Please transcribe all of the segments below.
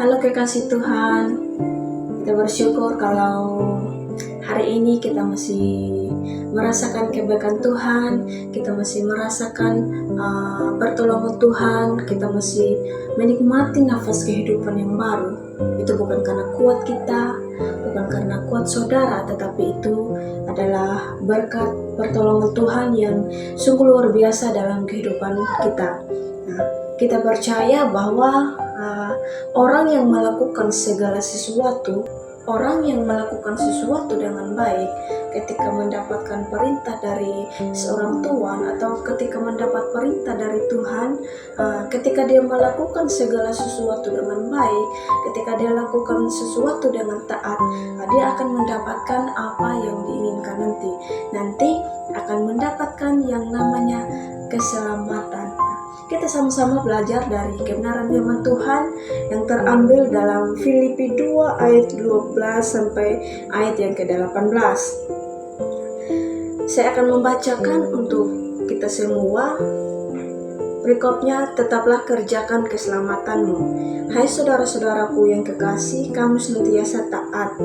Halo kekasih Tuhan, kita bersyukur kalau hari ini kita masih merasakan kebaikan Tuhan, kita masih merasakan pertolongan Tuhan, kita masih menikmati nafas kehidupan yang baru. Itu bukan karena kuat kita, bukan karena kuat saudara, tetapi itu adalah berkat pertolongan Tuhan yang sungguh luar biasa dalam kehidupan kita. Nah, kita percaya bahwa orang yang melakukan segala sesuatu, orang yang melakukan sesuatu dengan baik ketika mendapatkan perintah dari seorang Tuhan atau ketika mendapat perintah dari Tuhan, ketika dia melakukan segala sesuatu dengan baik, ketika dia lakukan sesuatu dengan taat, dia akan mendapatkan apa yang diinginkan nanti akan mendapatkan yang namanya keselamatan. Kita sama-sama belajar dari kebenaran firman Tuhan yang terambil dalam Filipi 2 ayat 12 sampai ayat yang ke-18. Saya akan membacakan untuk kita semua. Berikutnya, tetaplah kerjakan keselamatanmu. Hai saudara-saudaraku yang kekasih, kamu senantiasa taat.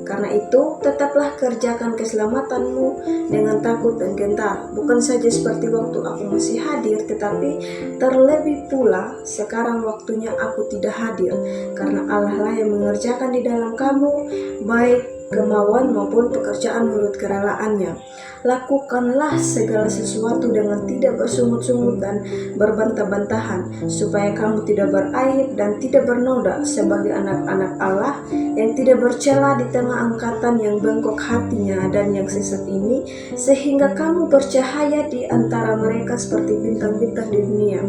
Karena itu, tetaplah kerjakan keselamatanmu dengan takut dan gentar. Bukan saja seperti waktu aku masih hadir, tetapi terlebih pula sekarang waktunya aku tidak hadir. Karena Allah lah yang mengerjakan di dalam kamu, baik kemauan maupun pekerjaan menurut kerelaannya. Lakukanlah segala sesuatu dengan tidak bersungut-sungut dan berbantah-bantahan, supaya kamu tidak beraib dan tidak bernoda sebagai anak-anak Allah yang tidak bercela di tengah angkatan yang bengkok hatinya dan yang sesat ini, sehingga kamu bercahaya di antara mereka seperti bintang-bintang di dunia,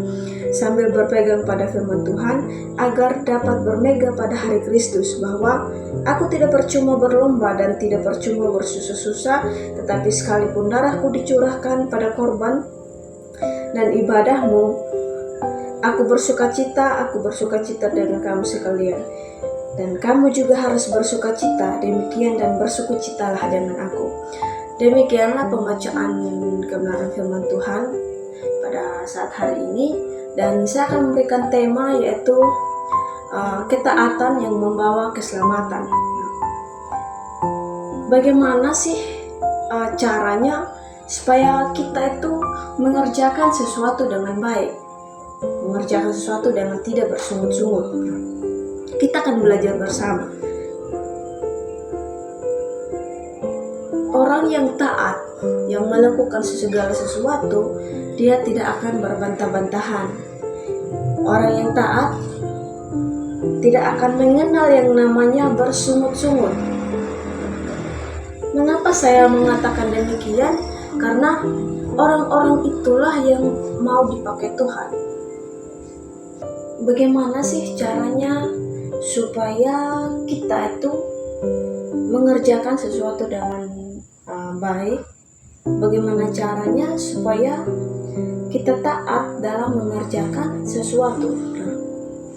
sambil berpegang pada firman Tuhan, agar dapat bermegah pada hari Kristus, bahwa aku tidak percuma berlomba dan tidak percuma bersusah-susah, tetapi sekalipun darahku dicurahkan pada korban dan ibadahmu, aku bersuka cita dengan kamu sekalian. Dan kamu juga harus bersuka cita, demikian dan bersukacitalah dengan aku. Demikianlah pembacaan kebenaran firman Tuhan pada saat hari ini. Dan saya akan memberikan tema, yaitu ketaatan yang membawa keselamatan. Bagaimana sih caranya supaya kita itu mengerjakan sesuatu dengan baik, mengerjakan sesuatu dengan tidak bersungut-sungut? Kita akan belajar bersama. Orang yang taat, yang melakukan segala sesuatu, dia tidak akan berbantah-bantahan. Orang yang taat tidak akan mengenal yang namanya bersungut-sungut. Mengapa saya mengatakan demikian? Karena orang-orang itulah yang mau dipakai Tuhan. Bagaimana sih caranya supaya kita itu mengerjakan sesuatu dengan baik? Bagaimana caranya supaya kita taat dalam mengerjakan sesuatu?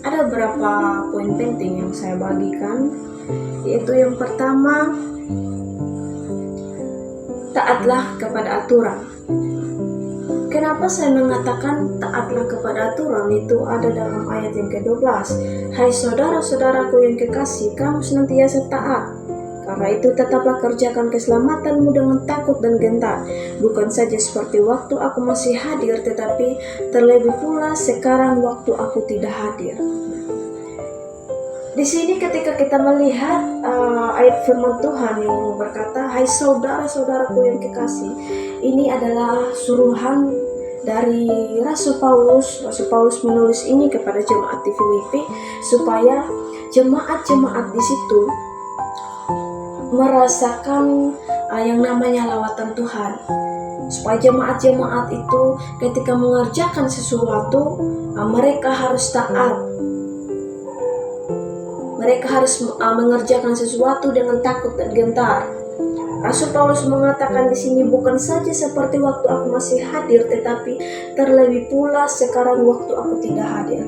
Ada beberapa poin penting yang saya bagikan, yaitu yang pertama, taatlah kepada aturan. Kenapa saya mengatakan taatlah kepada aturan? Itu ada dalam ayat yang ke-12. Hai saudara-saudaraku yang kekasih, kamu senantiasa taat. Karena itu tetaplah kerjakan keselamatanmu dengan takut dan gentar. Bukan saja seperti waktu aku masih hadir, tetapi terlebih pula sekarang waktu aku tidak hadir. Di sini ketika kita melihat ayat firman Tuhan yang berkata, hai saudara-saudaraku yang kekasih, ini adalah suruhan dari Rasul Paulus. Rasul Paulus menulis ini kepada jemaat di Filipi, supaya jemaat-jemaat di situ merasakan yang namanya lawatan Tuhan. Supaya jemaat-jemaat itu ketika mengerjakan sesuatu, mereka harus taat. Mereka harus mengerjakan sesuatu dengan takut dan gentar. Rasul Paulus mengatakan di sini, bukan saja seperti waktu aku masih hadir, tetapi terlebih pula sekarang waktu aku tidak hadir.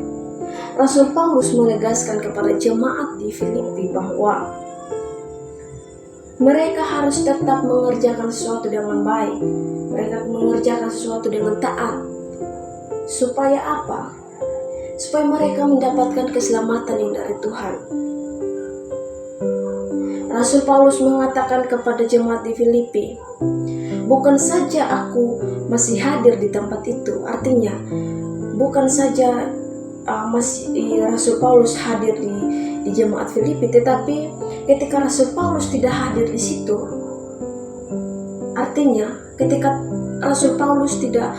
Rasul Paulus menegaskan kepada jemaat di Filipi bahwa mereka harus tetap mengerjakan sesuatu dengan baik. Mereka mengerjakan sesuatu dengan taat. Supaya apa? supaya mereka mendapatkan keselamatan yang dari Tuhan. Rasul Paulus mengatakan kepada jemaat di Filipi, bukan saja aku masih hadir di tempat itu, artinya bukan saja Rasul Paulus hadir di jemaat Filipi, tetapi ketika Rasul Paulus tidak hadir di situ, artinya ketika Rasul Paulus tidak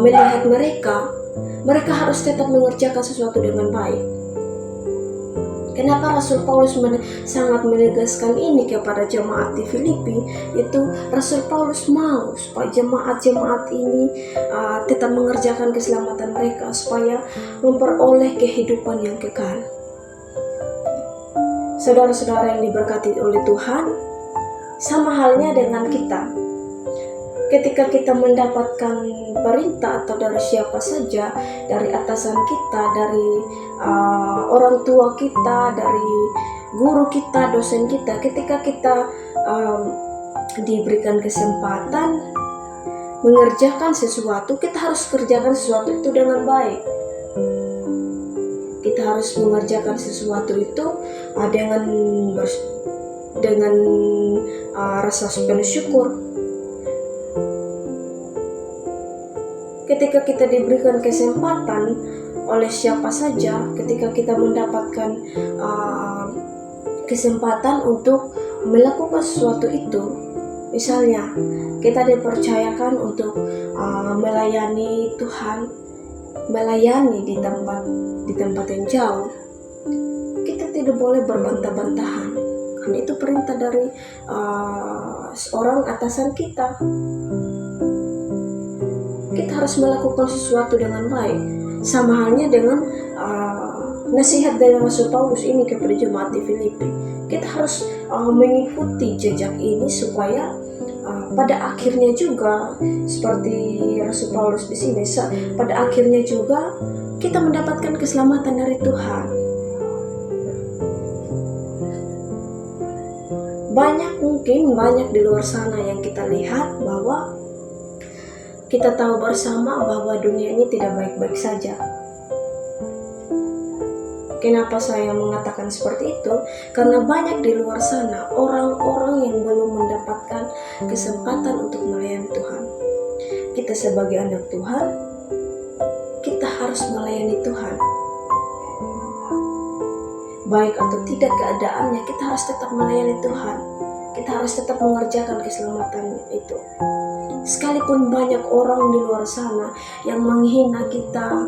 melihat mereka harus tetap mengerjakan sesuatu dengan baik. Kenapa Rasul Paulus sangat menegaskan ini kepada jemaat di Filipi? Yaitu Rasul Paulus mau supaya jemaat-jemaat ini tetap mengerjakan keselamatan mereka, supaya memperoleh kehidupan yang kekal. Saudara-saudara yang diberkati oleh Tuhan, sama halnya dengan kita. Ketika kita mendapatkan perintah atau dari siapa saja, dari atasan kita, dari orang tua kita, dari guru kita, dosen kita, ketika kita diberikan kesempatan mengerjakan sesuatu, kita harus kerjakan sesuatu itu dengan baik. Kita harus mengerjakan sesuatu itu dengan rasa penuh syukur. Ketika kita diberikan kesempatan oleh siapa saja, ketika kita mendapatkan kesempatan untuk melakukan sesuatu itu, misalnya kita dipercayakan untuk melayani Tuhan, melayani di tempat yang jauh, kita tidak boleh berbantah-bantahan, karena itu perintah dari seorang atasan kita. Kita harus melakukan sesuatu dengan baik. Sama halnya dengan nasihat dari Rasul Paulus ini kepada jemaat di Filipi. Kita harus mengikuti jejak ini supaya pada akhirnya juga seperti Rasul Paulus di sini, pada akhirnya juga kita mendapatkan keselamatan dari Tuhan. Banyak di luar sana yang kita lihat bahwa kita tahu bersama bahwa dunia ini tidak baik-baik saja. Kenapa saya mengatakan seperti itu? Karena banyak di luar sana orang-orang yang belum mendapatkan kesempatan untuk melayani Tuhan. Kita sebagai anak Tuhan, kita harus melayani Tuhan. Baik atau tidak keadaannya, kita harus tetap melayani Tuhan. Kita harus tetap mengerjakan keselamatan itu. Sekalipun banyak orang di luar sana yang menghina kita,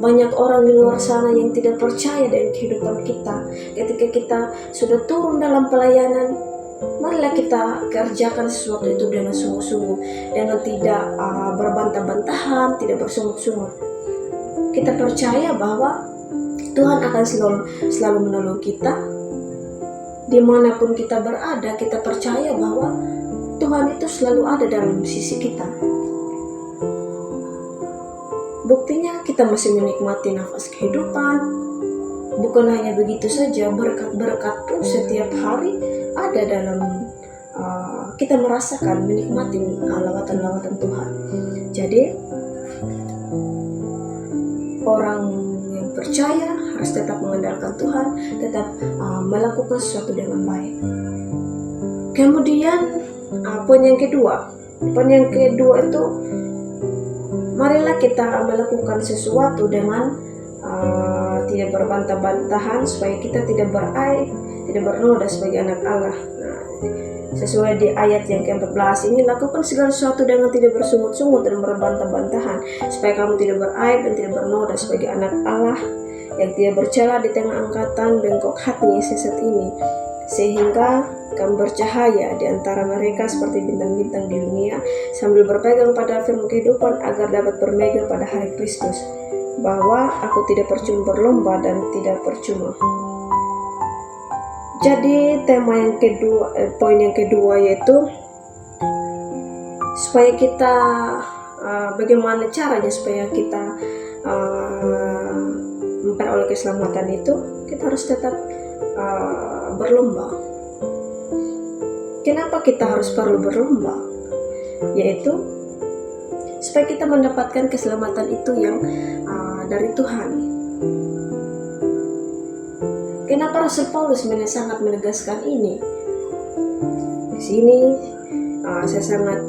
banyak orang di luar sana yang tidak percaya dengan kehidupan kita, ketika kita sudah turun dalam pelayanan, marilah kita kerjakan sesuatu itu dengan sungguh-sungguh, dengan tidak berbantah-bantahan, tidak bersungut-sungut. Kita percaya bahwa Tuhan akan selalu menolong kita. Dimanapun kita berada, kita percaya bahwa Tuhan itu selalu ada dalam sisi kita. Buktinya kita masih menikmati nafas kehidupan. Bukan hanya begitu saja, berkat-berkat pun setiap hari ada dalam kita merasakan, menikmati lawatan-lawatan Tuhan. Jadi orang yang percaya harus tetap mengandalkan Tuhan, tetap melakukan sesuatu dengan baik. Kemudian poin yang kedua itu, marilah kita melakukan sesuatu dengan tidak berbantah-bantahan, supaya kita tidak beraib, tidak bernoda sebagai anak Allah. Sesuai di ayat yang ke-14 ini, lakukan segala sesuatu dengan tidak bersungut-sungut dan berbantah-bantahan, supaya kamu tidak beraib dan tidak bernoda sebagai anak Allah yang tidak bercela di tengah angkatan bengkok hatinya sesat ini, sehingga kamu bercahaya di antara mereka seperti bintang-bintang di dunia, sambil berpegang pada firman kehidupan, agar dapat bermegah pada hari Kristus, bahwa aku tidak percuma berlomba dan tidak percuma. Jadi poin yang kedua yaitu supaya kita bagaimana caranya supaya kita memperoleh keselamatan itu, kita harus tetap berlomba. Kenapa kita harus perlu berlomba? Yaitu supaya kita mendapatkan keselamatan itu yang dari Tuhan. Kenapa Rasul Paulus sangat menegaskan ini? Di sini saya sangat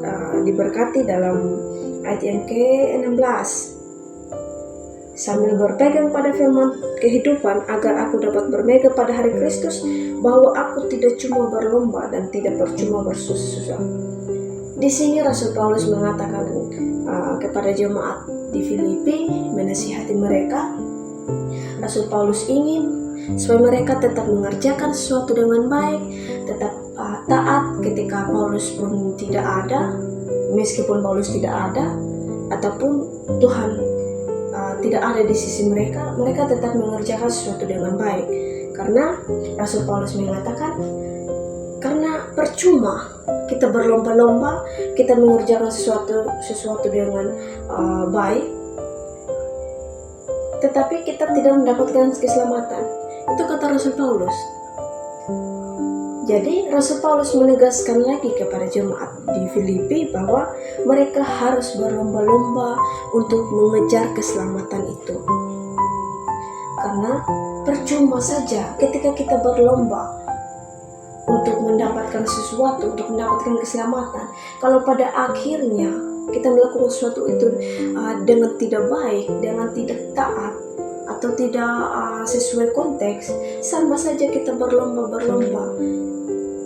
diberkati dalam ayat yang ke-16. Sambil berpegang pada firman kehidupan agar aku dapat bermegah pada hari Kristus, bahwa aku tidak cuma berlomba dan tidak percuma bersusah. Di sini Rasul Paulus mengatakan kepada jemaat di Filipi, menasihati mereka. Rasul Paulus ingin supaya mereka tetap mengerjakan sesuatu dengan baik, tetap taat ketika Paulus pun tidak ada, meskipun Paulus tidak ada, ataupun Tuhan tidak ada di sisi mereka, mereka tetap mengerjakan sesuatu dengan baik. Karena Rasul Paulus mengatakan, karena percuma kita berlomba-lomba, kita mengerjakan sesuatu dengan baik, tetapi kita tidak mendapatkan keselamatan. Itu kata Rasul Paulus. Jadi Rasul Paulus menegaskan lagi kepada jemaat di Filipi bahwa mereka harus berlomba-lomba untuk mengejar keselamatan itu. Karena percuma saja ketika kita berlomba untuk mendapatkan sesuatu, untuk mendapatkan keselamatan, kalau pada akhirnya kita melakukan sesuatu itu dengan tidak baik, dengan tidak taat, atau tidak sesuai konteks, sama saja kita berlomba-berlomba.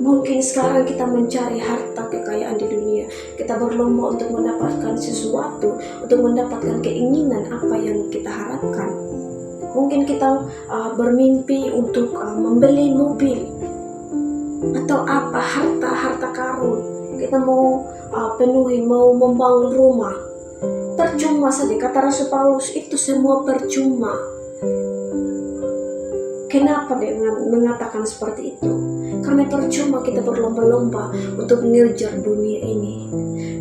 Mungkin sekarang kita mencari harta kekayaan di dunia, kita berlomba untuk mendapatkan sesuatu, untuk mendapatkan keinginan apa yang kita harapkan. Mungkin kita bermimpi untuk membeli mobil atau apa, harta karun. Kita mau penuhi, mau membangun rumah. Percuma saja, kata Rasul Paulus, itu semua percuma. Kenapa dia mengatakan seperti itu? Karena percuma kita berlomba-lomba untuk mengejar dunia ini,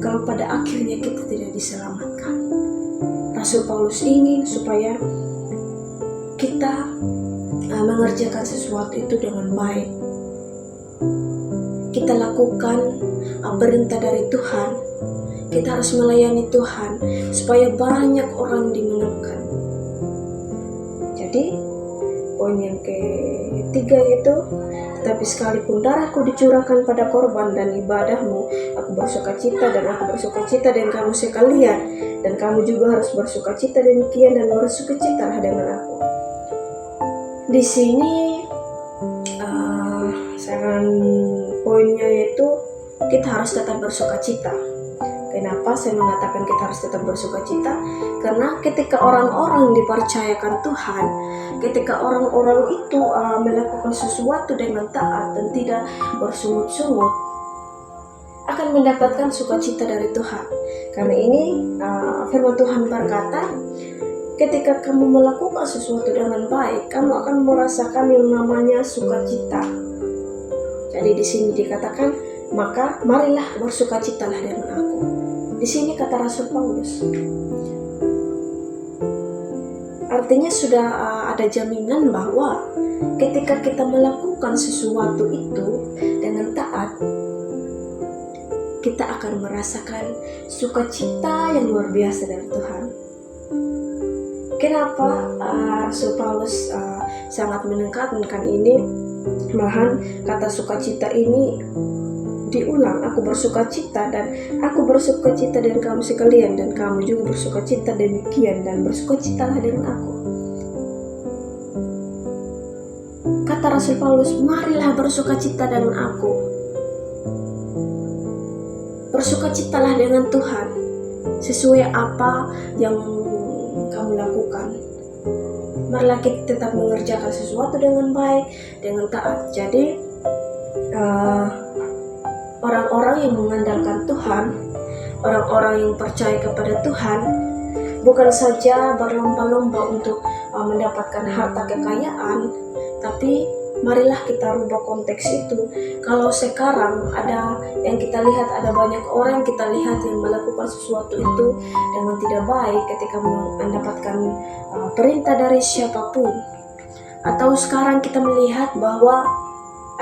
kalau pada akhirnya kita tidak diselamatkan. Rasul Paulus ingin supaya kita mengerjakan sesuatu itu dengan baik. Kita lakukan perintah dari Tuhan. Kita harus melayani Tuhan supaya banyak orang dimenangkan. Jadi poin yang ketiga itu, tetapi sekalipun darahku dicurahkan pada korban dan ibadahmu, aku bersukacita dan aku bersukacita dengan kamu sekalian, dan kamu juga harus bersukacita demikian dan bersukacitalah dengan aku. Di sini poinnya yaitu kita harus tetap bersukacita. Kenapa saya mengatakan kita harus tetap bersukacita? Karena ketika orang-orang dipercayakan Tuhan, ketika orang-orang itu melakukan sesuatu dengan taat dan tidak bersungut-sungut, akan mendapatkan sukacita dari Tuhan. Karena ini firman Tuhan berkata, ketika kamu melakukan sesuatu dengan baik, kamu akan merasakan yang namanya sukacita. Jadi di sini dikatakan, maka marilah bersukacitalah dengan aku. Di sini kata Rasul Paulus. Artinya sudah ada jaminan bahwa ketika kita melakukan sesuatu itu dengan taat, kita akan merasakan sukacita yang luar biasa dari Tuhan. Kenapa Rasul Paulus sangat menekankan ini? Malahan kata sukacita ini diulang, aku bersukacita dan aku bersukacita dengan kamu sekalian, dan kamu juga bersukacita demikian dan bersukacitalah dengan aku. Kata Rasul Paulus, marilah bersukacita dengan aku. Bersukacitalah dengan Tuhan sesuai apa yang kamu lakukan. Marilah kita tetap mengerjakan sesuatu dengan baik, dengan taat. Jadi orang-orang yang mengandalkan Tuhan, orang-orang yang percaya kepada Tuhan, bukan saja berlomba-lomba untuk mendapatkan harta kekayaan, tapi marilah kita rubah konteks itu. Kalau sekarang ada yang kita lihat, ada banyak orang kita lihat yang melakukan sesuatu itu dengan tidak baik ketika mendapatkan perintah dari siapapun. Atau sekarang kita melihat bahwa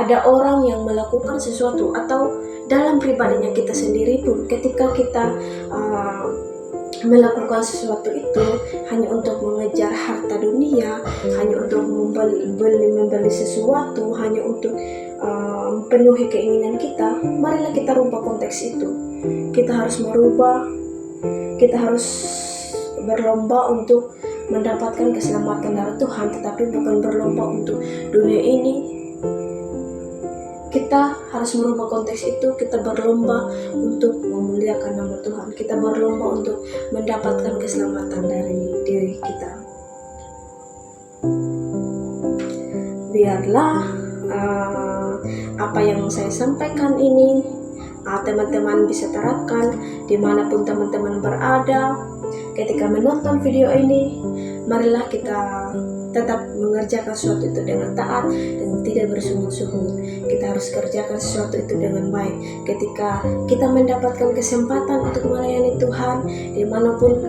ada orang yang melakukan sesuatu, atau dalam pribadinya kita sendiri pun ketika kita melakukan sesuatu itu hanya untuk mengejar harta dunia, hanya untuk membeli sesuatu, hanya untuk penuhi keinginan kita, marilah kita rubah konteks itu. Kita harus merubah, kita harus berlomba untuk mendapatkan keselamatan dari Tuhan, tetapi bukan berlomba untuk dunia ini. Kita harus merubah konteks itu. Kita berlomba untuk memuliakan nama Tuhan. Kita berlomba untuk mendapatkan keselamatan dari diri kita. Biarlah apa yang saya sampaikan ini teman-teman bisa terapkan dimanapun teman-teman berada. Ketika menonton video ini, marilah kita tetap mengerjakan sesuatu itu dengan taat dan tidak bersungut-sungut. Kita harus kerjakan sesuatu itu dengan baik. Ketika kita mendapatkan kesempatan untuk melayani Tuhan, dimanapun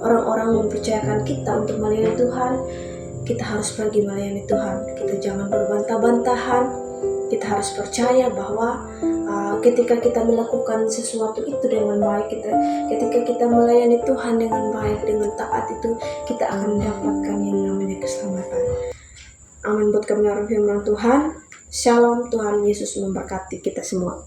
orang-orang mempercayakan kita untuk melayani Tuhan, kita harus pergi melayani Tuhan. Kita jangan berbantah-bantahan. Kita harus percaya bahwa ketika kita melakukan sesuatu itu dengan baik, ketika kita melayani Tuhan dengan baik, dengan taat itu, kita akan mendapatkan yang namanya keselamatan. Amin. Buat kebenaran firman Tuhan. Shalom. Tuhan Yesus memberkati kita semua.